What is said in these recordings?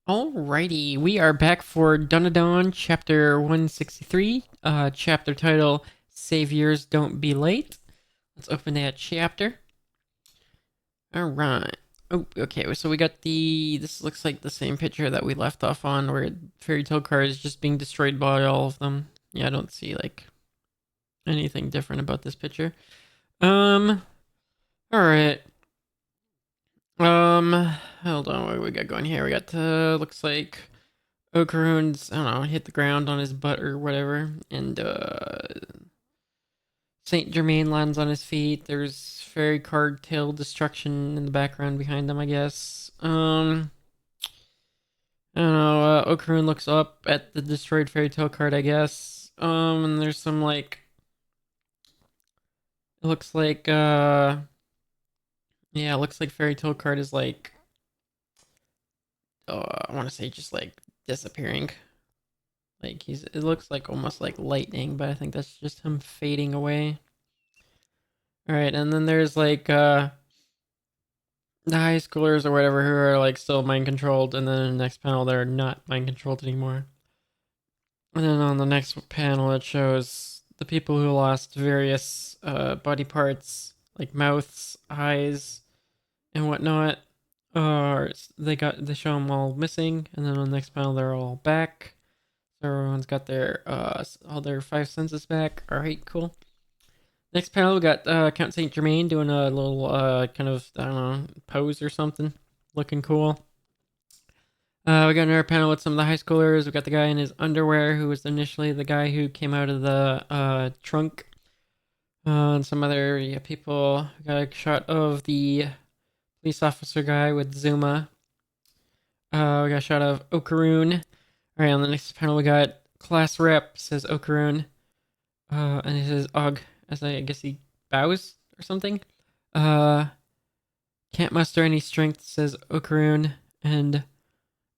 Alrighty, we are back for DanDaDan chapter 163. Chapter title Saviors Don't Be Late. Let's open that chapter. Alright. Oh, okay, so we got this looks like the same picture that we left off on where Fairy Tale Card is just being destroyed by all of them. Yeah, I don't see like anything different about this picture. Alright. Hold on, what do we got going here? We got, looks like Okaroon's, I don't know, hit the ground on his butt or whatever, and Saint Germain lands on his feet. There's fairy card tail destruction in the background behind them, I guess. I don't know. Okaroon looks up at the destroyed fairy tale card, I guess. And there's some like, it looks like, yeah, it looks like fairy tale card is like, I want to say just like disappearing. Like it looks like almost like lightning, but I think that's just him fading away. All right, and then there's like the high schoolers or whatever who are like still mind controlled, and then in the next panel they're not mind controlled anymore. And then on the next panel it shows the people who lost various body parts like mouths, eyes, and whatnot. They show them all missing, and then on the next panel they're all back. So everyone's got their all their five senses back. All right, cool. Next panel, we got Count Saint Germain doing a little kind of, I don't know, pose or something, looking cool. We got another panel with some of the high schoolers. We got the guy in his underwear who was initially the guy who came out of the trunk. And some other people. We got a shot of the police officer guy with Zuma. We got a shot of Okaroon. All right, on the next panel, we got class rep, says Okaroon. And it says Og, as I guess he bows or something. Uh, can't muster any strength, says Okaroon. And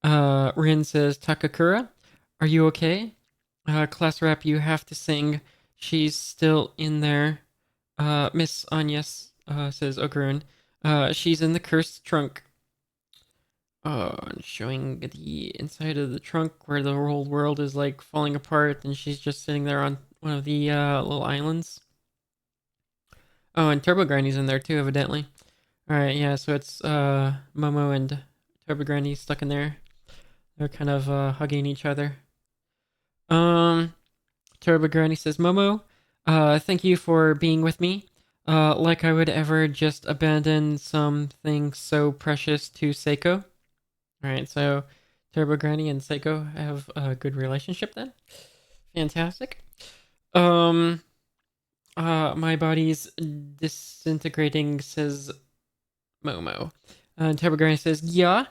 Rin says, Takakura, are you okay? Class rep, you have to sing. She's still in there. Miss Anyas, says Okaroon. She's in the cursed trunk. Showing the inside of the trunk where the whole world is like falling apart, and she's just sitting there on one of the little islands. Oh, and Turbo Granny's in there too, evidently. Alright, yeah, so it's Momo and Turbo Granny stuck in there. They're kind of hugging each other. Um, Turbo Granny says, Momo, thank you for being with me. Like I would ever just abandon something so precious to Seiko. Alright, so Turbo Granny and Seiko have a good relationship then. Fantastic. Um, my body's disintegrating, says Momo. And Turbo Granny says, yeah.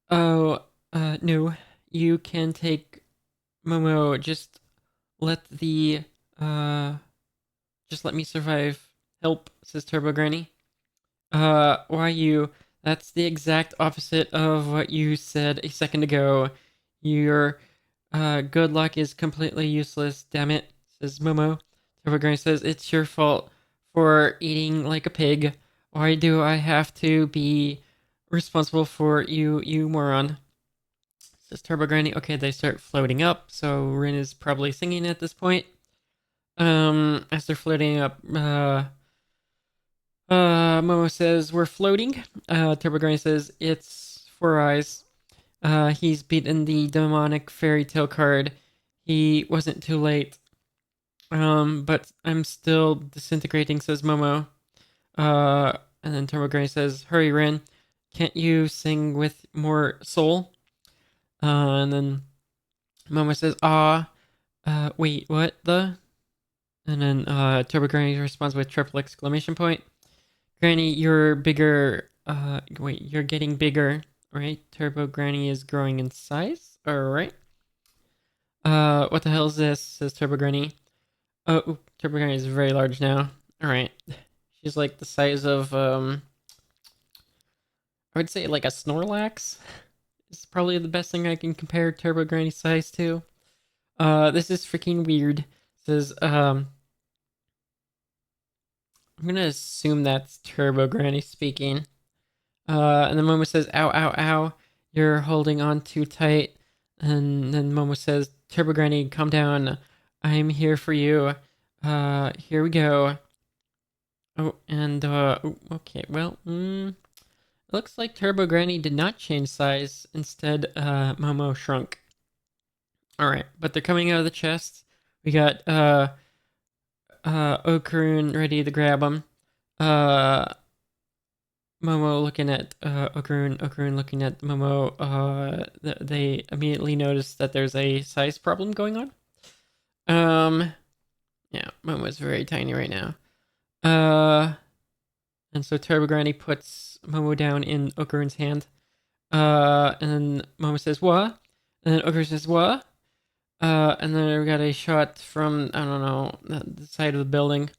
Oh, no. You can take Momo. Let the, uh, just let me survive. Help, says Turbo Granny. Why you? That's the exact opposite of what you said a second ago. Your, good luck is completely useless, damn it, says Momo. Turbo Granny says, it's your fault for eating like a pig. Why do I have to be responsible for you, you moron? Says Turbo Granny. Okay, they start floating up, so Rin is probably singing at this point. As they're floating up, Momo says, we're floating. Turbo Granny says, it's Four Eyes. He's beaten the demonic fairy tale card. He wasn't too late. But I'm still disintegrating, says Momo. And then Turbo Granny says, hurry, Rin. Can't you sing with more soul? And then Momo says, wait, what the? And then Turbo Granny responds with triple exclamation point. Granny, you're bigger. Wait, you're getting bigger, right? Turbo Granny is growing in size. All right. What the hell is this? Says Turbo Granny. Oh, Turbo Granny is very large now. All right. She's like the size of I would say like a Snorlax. It's probably the best thing I can compare Turbo Granny's size to. This is freaking weird. Says I'm gonna assume that's Turbo Granny speaking. And the Momo says, ow, ow, ow. You're holding on too tight. And then Momo says, Turbo Granny, calm down. I'm here for you. Here we go. Oh, and, okay, well, looks like Turbo Granny did not change size. Instead, Momo shrunk. Alright, but they're coming out of the chests. We got, Okarun ready to grab them. Momo looking at Okarun looking at Momo. They immediately notice that there's a size problem going on. Yeah, Momo's very tiny right now. And so Turbo Granny puts Momo down in Okarun's hand. And Momo says, "What?" And then Okarun says, "What?" And then we got a shot from, I don't know, the side of the building.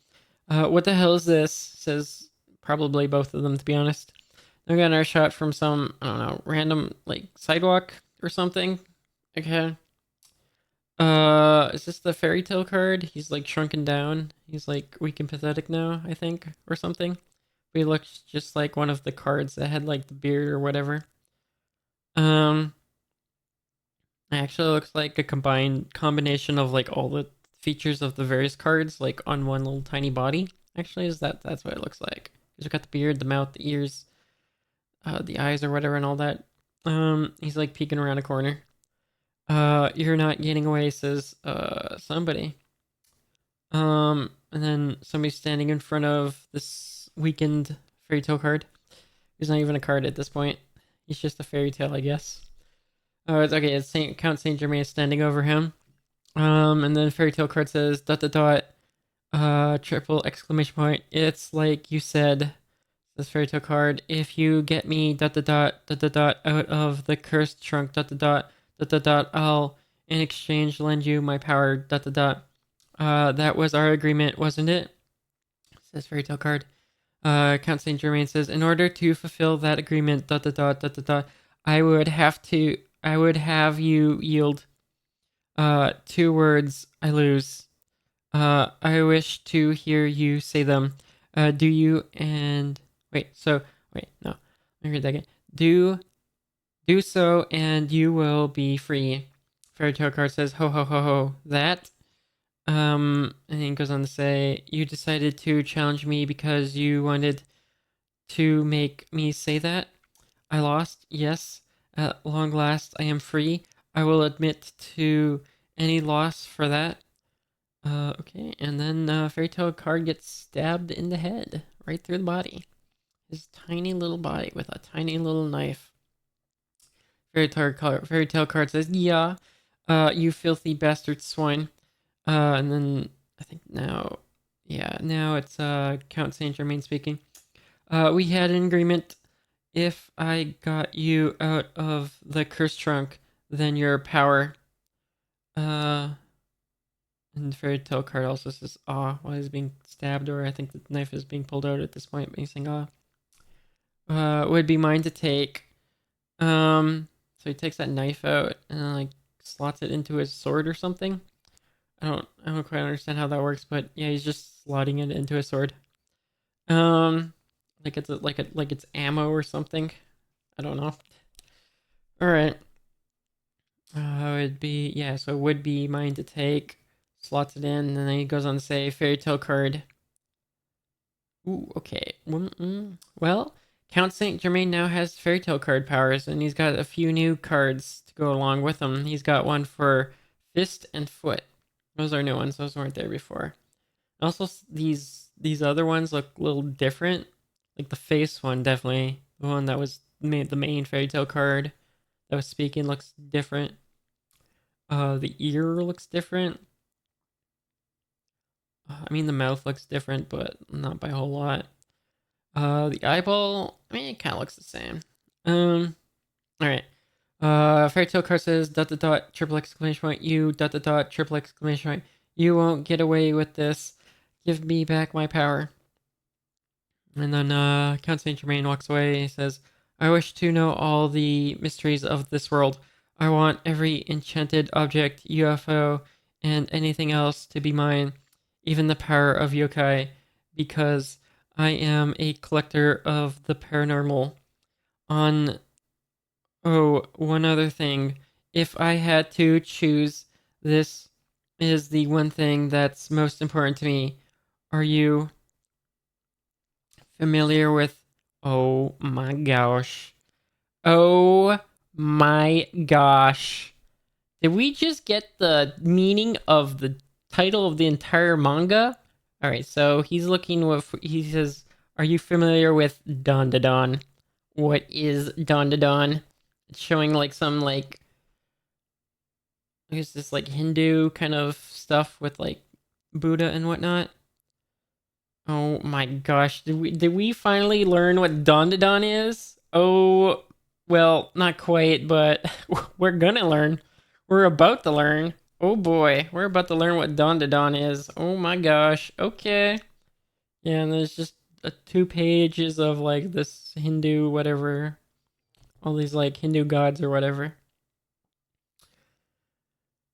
What the hell is this? Says probably both of them, to be honest. Then we got another shot from some, I don't know, random, like, sidewalk or something. Okay. Is this the fairy tale card? He's, like, shrunken down. He's, like, weak and pathetic now, I think, or something. But he looks just like one of the cards that had, like, the beard or whatever. It actually looks like a combination of, like, all the features of the various cards, like, on one little tiny body. Actually, that's what it looks like. He's got the beard, the mouth, the ears, the eyes or whatever and all that. He's, like, peeking around a corner. You're not getting away, says, somebody. And then somebody's standing in front of this weakened fairy tale card. He's not even a card at this point. He's just a fairy tale, I guess. Oh, it's okay. It's Count Saint Germain standing over him. And then fairy tale card says dot dot dot, triple exclamation point. It's like you said. This fairy tale card. If you get me dot dot dot dot dot dot out of the cursed trunk dot dot dot dot dot dot, I'll in exchange lend you my power dot dot dot. That was our agreement, wasn't it? Says fairy tale card. Count Saint Germain says, in order to fulfill that agreement dot dot dot dot dot dot, I would have you yield. Two words I lose. I wish to hear you say them. Do you and wait, no. Let me read that again. Do so and you will be free. Fairy tale card says ho ho ho ho. That. And then it goes on to say, you decided to challenge me because you wanted to make me say that. I lost, yes. At long last, I am free. I will admit to any loss for that. Okay, and then Fairy Tale card gets stabbed in the head, right through the body. His tiny little body with a tiny little knife. Fairy Tale card says, yeah, you filthy bastard swine. And then I think now it's Count Saint Germain speaking. We had an agreement. If I got you out of the cursed trunk, then your power. And the fairy tale card also says ah while he's being stabbed, or I think the knife is being pulled out at this point, but he's saying ah. Would be mine to take. So he takes that knife out and then, like, slots it into his sword or something. I don't quite understand how that works, but yeah, he's just slotting it into his sword. Like it's ammo or something. I don't know. All right. So it would be mine to take. Slots it in, and then he goes on to say fairy tale card. Ooh, okay. Well, Count Saint Germain now has fairy tale card powers, and he's got a few new cards to go along with them. He's got one for fist and foot. Those are new ones. Those weren't there before. Also, these other ones look a little different. Like the face one, definitely. The one that was made the main fairy tale card that was speaking looks different. The ear looks different. I mean, the mouth looks different, but not by a whole lot. The eyeball, I mean, it kind of looks the same. Alright. Fairy tale card says dot dot dot triple exclamation point. You dot dot dot triple exclamation point. You won't get away with this. Give me back my power. And then Count Saint Germain walks away. He says, I wish to know all the mysteries of this world. I want every enchanted object, UFO, and anything else to be mine, even the power of yokai, because I am a collector of the paranormal. On Oh, one other thing. If I had to choose, this is the one thing that's most important to me. Are you familiar with? Oh my gosh. Oh my gosh. Did we just get the meaning of the title of the entire manga? Alright, so he's looking with. He says, are you familiar with DanDaDan? What is DanDaDan? It's showing like some like. I guess this like Hindu kind of stuff with like Buddha and whatnot. Oh my gosh, did we finally learn what DanDaDan is? Oh, well, not quite, but we're gonna learn. We're about to learn. Oh boy, we're about to learn what DanDaDan is. Oh my gosh. Okay. Yeah, and there's just 2 pages of like this Hindu whatever, all these like Hindu gods or whatever.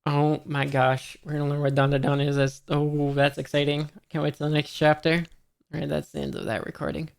Oh my gosh, we're gonna learn what DanDaDan is. That's exciting. Can't wait till the next chapter. All right, that's the end of that recording.